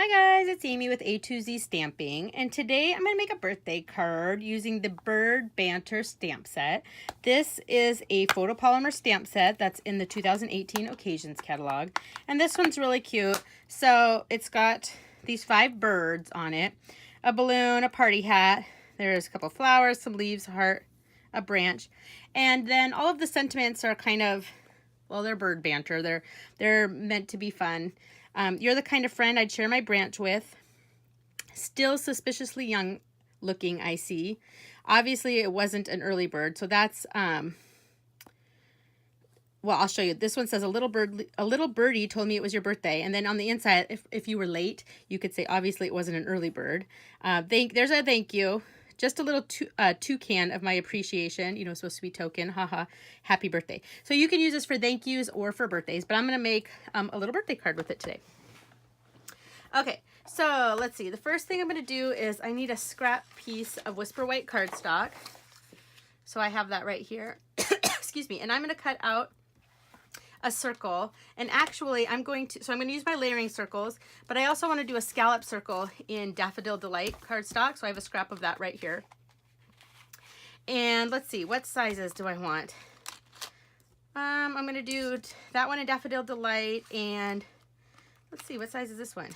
Hi guys, it's Amy with A2Z Stamping, and today I'm going to make a birthday card using the Bird Banter stamp set. This is a photopolymer stamp set that's in the 2018 Occasions catalog, and this one's really cute. So it's got these 5 birds on it, a balloon, a party hat, there's a couple flowers, some leaves, a heart, a branch, and then all of the sentiments are kind of, well, they're bird banter. They're meant to be fun. You're the kind of friend I'd share my branch with. Still suspiciously young looking, I see. Obviously, it wasn't an early bird, so that's, well, I'll show you. This one says, a little birdie told me it was your birthday. And then on the inside, if you were late, you could say, obviously, it wasn't an early bird. There's a thank you. Just a little toucan of my appreciation, you know, supposed to be token, haha, happy birthday. So you can use this for thank yous or for birthdays, but I'm going to make a little birthday card with it today. Okay, so let's see. The first thing I'm going to do is I need a scrap piece of Whisper White cardstock. So I have that right here. Excuse me. And I'm going to cut out a circle, and actually I'm going to use my layering circles, but I also want to do a scallop circle in Daffodil Delight cardstock, so I have a scrap of that right here. And let's see, what sizes do I want? I'm going to do that one in Daffodil Delight, and let's see, what size is this one?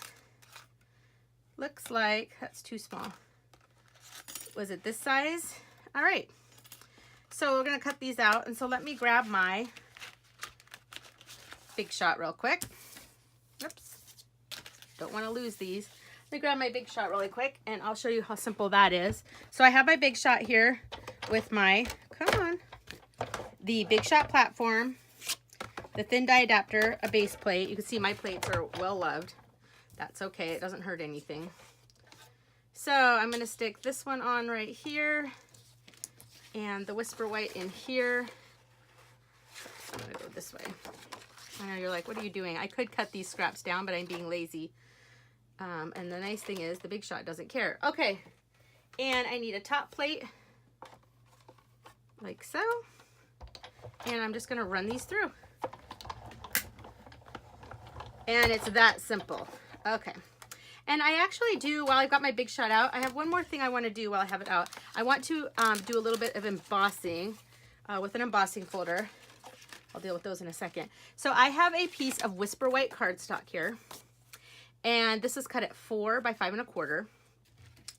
Looks like that's too small. Was it this size? All right, so we're going to cut these out, and so let me grab my Big Shot real quick. Oops, don't want to lose these. Let me grab my Big Shot really quick and I'll show you how simple that is. So I have my Big Shot here with my, the Big Shot platform, the thin die adapter, a base plate. You can see my plates are well loved. That's okay, it doesn't hurt anything. So I'm going to stick this one on right here and the Whisper White in here. I'm going to go this way. I know you're like, what are you doing? I could cut these scraps down, but I'm being lazy. And the nice thing is the Big Shot doesn't care. Okay, and I need a top plate, like so. And I'm just gonna run these through. And it's that simple. Okay. And I actually do, while I've got my Big Shot out, I have one more thing I want to do while I have it out. I want to do a little bit of embossing with an embossing folder. I'll deal with those in a second. So I have a piece of Whisper White cardstock here, and this is cut at 4 by 5 1/4,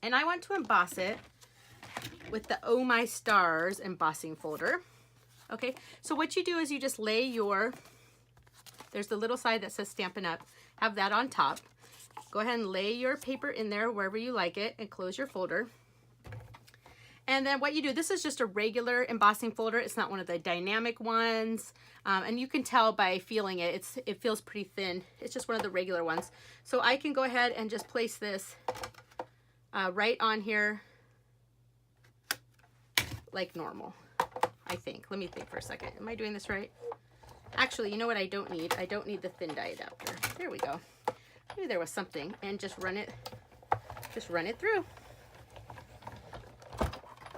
and I want to emboss it with the Oh My Stars embossing folder. Okay, so what you do is you just lay your, there's the little side that says Stampin' Up, have that on top. Go ahead and lay your paper in there wherever you like it and close your folder. And then what you do, this is just a regular embossing folder. It's not one of the dynamic ones. And you can tell by feeling it, it feels pretty thin. It's just one of the regular ones. So I can go ahead and just place this right on here like normal, I think. Let me think for a second. Am I doing this right? Actually, you know what I don't need? I don't need the thin die adapter. There we go. Maybe there was something. And just run it through.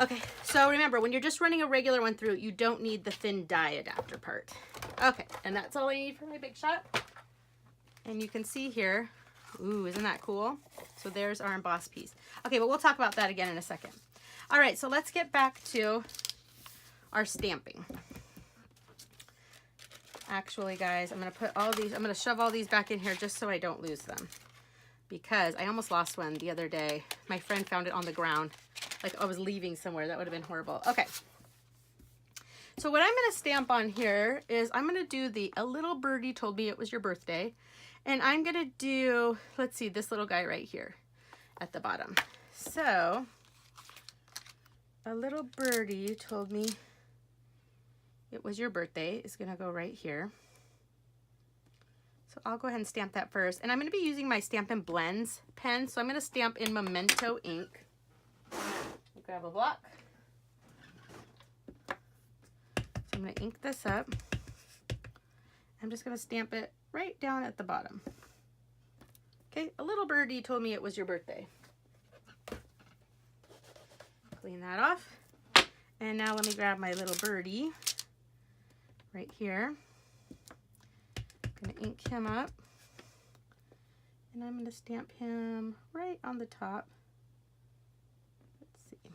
Okay, so remember, when you're just running a regular one through, you don't need the thin die adapter part. Okay, and that's all I need for my Big Shot. And you can see here, ooh, isn't that cool? So there's our embossed piece. Okay, but we'll talk about that again in a second. All right, so let's get back to our stamping. Actually, guys, I'm gonna shove all these back in here just so I don't lose them, because I almost lost one the other day. My friend found it on the ground. Like I was leaving somewhere. That would have been horrible. Okay. So what I'm going to stamp on here is I'm going to do the A Little Birdie Told Me It Was Your Birthday. And I'm going to do, let's see, this little guy right here at the bottom. So, A Little Birdie Told Me It Was Your Birthday is going to go right here. So I'll go ahead and stamp that first. And I'm going to be using my Stampin Blends pen. So I'm going to stamp in Memento ink. Grab a block. So I'm going to ink this up. I'm just going to stamp it right down at the bottom. Okay, A Little Birdie Told Me It Was Your Birthday. Clean that off. And now let me grab my little birdie right here. I'm going to ink him up. And I'm going to stamp him right on the top. Let's see.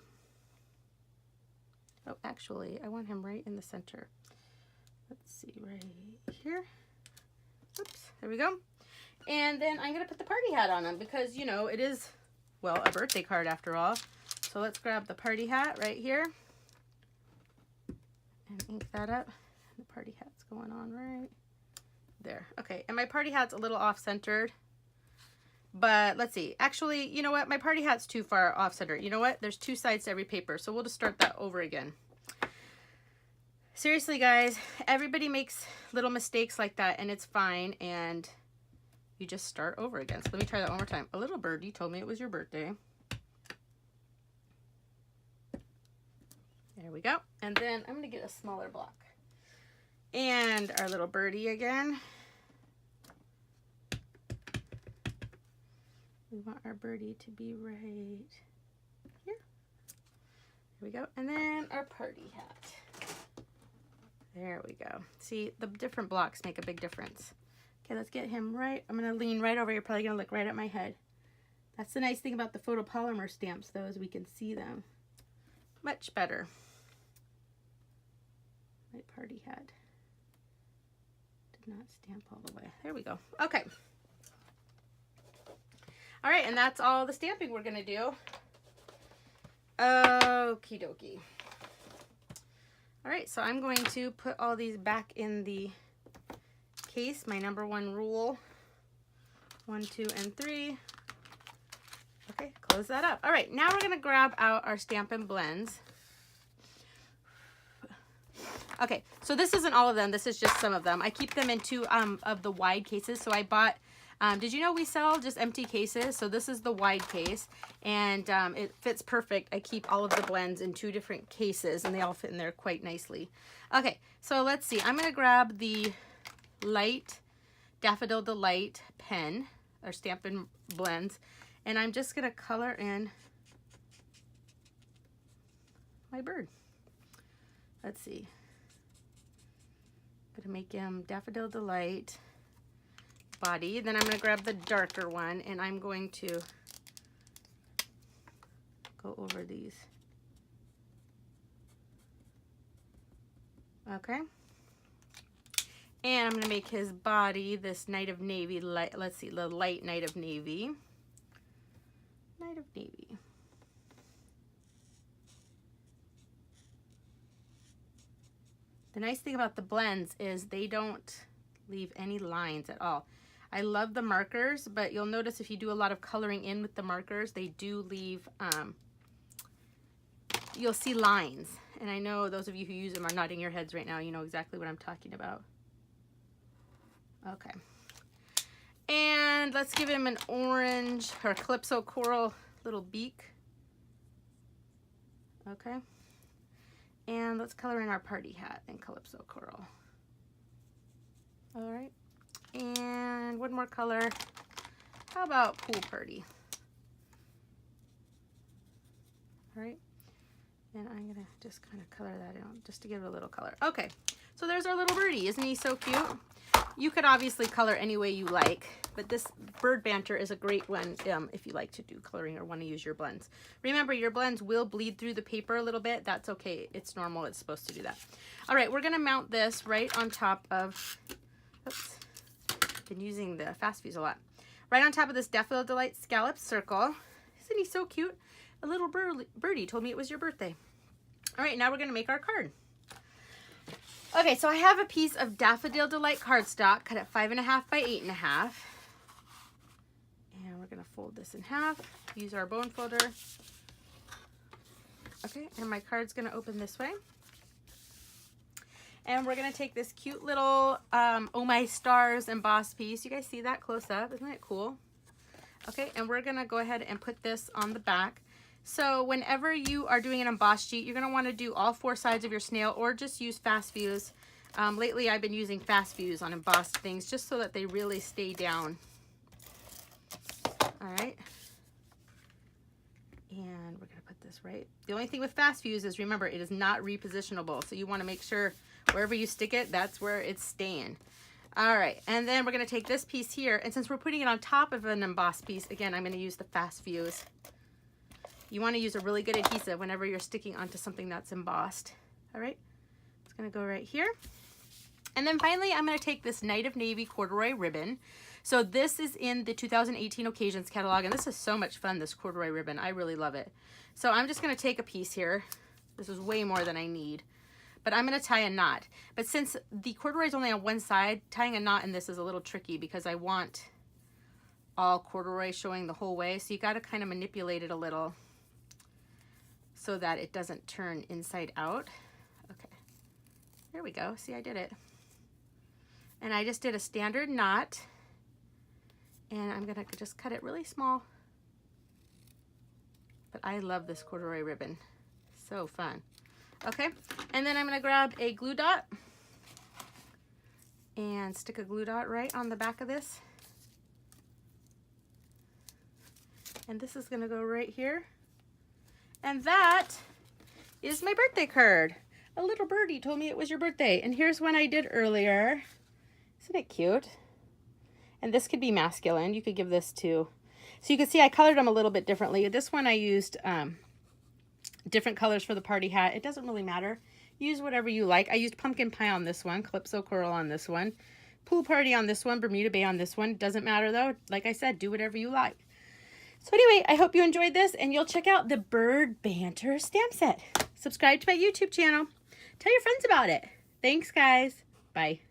Oh, actually, I want him right in the center. Let's see, right here. Oops, there we go. And then I'm going to put the party hat on him because, you know, it is, well, a birthday card after all. So let's grab the party hat right here and ink that up. The party hat's going on right there. Okay, and my party hat's a little off-centered. But let's see. Actually, you know what? My party hat's too far off-center. You know what? There's two sides to every paper, so we'll just start that over again. Seriously, guys, everybody makes little mistakes like that, and it's fine, and you just start over again. So let me try that one more time. A little birdie told me it was your birthday. There we go. And then I'm going to get a smaller block. And our little birdie again. We want our birdie to be right here. There we go. And then our party hat. There we go. See, the different blocks make a big difference. Okay, let's get him right. I'm going to lean right over. You're probably going to look right at my head. That's the nice thing about the photopolymer stamps, though, is we can see them much better. My party hat did not stamp all the way. There we go. Okay. All right, and that's all the stamping we're going to do. Okie dokie. All right, so I'm going to put all these back in the case. My #1 rule. 1, 2, and 3. Okay, close that up. All right, now we're going to grab out our Stampin Blends. Okay, so this isn't all of them. This is just some of them. I keep them in 2 of the wide cases. So I bought, did you know we sell just empty cases? So this is the wide case, and it fits perfect. I keep all of the blends in 2 different cases, and they all fit in there quite nicely. Okay, so let's see. I'm going to grab the light Daffodil Delight pen, or Stampin Blends, and I'm just going to color in my bird. Let's see. I'm going to make him Daffodil Delight body. Then I'm going to grab the darker one, and I'm going to go over these. Okay. And I'm going to make his body this Night of Navy light. Let's see, the light Night of Navy. Night of Navy. The nice thing about the blends is they don't leave any lines at all. I love the markers, but you'll notice if you do a lot of coloring in with the markers, they do leave, you'll see lines. And I know those of you who use them are nodding your heads right now. You know exactly what I'm talking about. Okay. And let's give him an orange or Calypso Coral little beak. Okay. And let's color in our party hat in Calypso Coral. All right. And one more color. How about Pool Party? All right. And I'm going to just kind of color that in just to give it a little color. Okay. So there's our little birdie. Isn't he so cute? You could obviously color any way you like, but this Bird Banter is a great one if you like to do coloring or want to use your blends. Remember, your blends will bleed through the paper a little bit. That's okay. It's normal. It's supposed to do that. All right, we're going to mount this right on top of, oops, been using the Fast Fuse a lot. Right on top of this Daffodil Delight Scallop Circle. Isn't he so cute? A little birdie told me it was your birthday. All right, now we're going to make our card. Okay, so I have a piece of Daffodil Delight cardstock cut at 5.5 by 8.5. And we're going to fold this in half. Use our bone folder. Okay, and my card's going to open this way. And we're going to take this cute little Oh My Stars embossed piece. You guys see that close up? Isn't it cool? Okay, and we're going to go ahead and put this on the back. So whenever you are doing an embossed sheet, you're going to want to do all 4 sides of your snail or just use Fast Fuse. Lately I've been using Fast Fuse on embossed things just so that they really stay down. All right. And we're going to put this right. The only thing with Fast Fuse is, remember, it is not repositionable. So you want to make sure wherever you stick it, that's where it's staying. All right, and then we're gonna take this piece here, and since we're putting it on top of an embossed piece, again, I'm gonna use the Fast Fuse. You wanna use a really good adhesive whenever you're sticking onto something that's embossed. All right, it's gonna go right here. And then finally, I'm gonna take this Night of Navy corduroy ribbon. So this is in the 2018 Occasions catalog, and this is so much fun, this corduroy ribbon. I really love it. So I'm just gonna take a piece here. This is way more than I need. But I'm gonna tie a knot. But since the corduroy is only on one side, tying a knot in this is a little tricky because I want all corduroy showing the whole way. So you gotta kind of manipulate it a little so that it doesn't turn inside out. Okay, there we go. See, I did it. And I just did a standard knot, and I'm gonna just cut it really small. But I love this corduroy ribbon, so fun. Okay, and then I'm gonna grab a glue dot and stick a glue dot right on the back of this. And this is gonna go right here. And that is my birthday card. A little birdie told me it was your birthday. And here's one I did earlier. Isn't it cute? And this could be masculine. You could give this to, so you can see I colored them a little bit differently. This one I used different colors for the party hat. It doesn't really matter. Use whatever you like. I used pumpkin pie on this one, Calypso coral on this one, pool party on this one, Bermuda Bay on this one. Doesn't matter though. Like I said, do whatever you like. So anyway, I hope you enjoyed this, and you'll check out the Bird Banter stamp set. Subscribe to my YouTube channel. Tell your friends about it. Thanks, guys. Bye.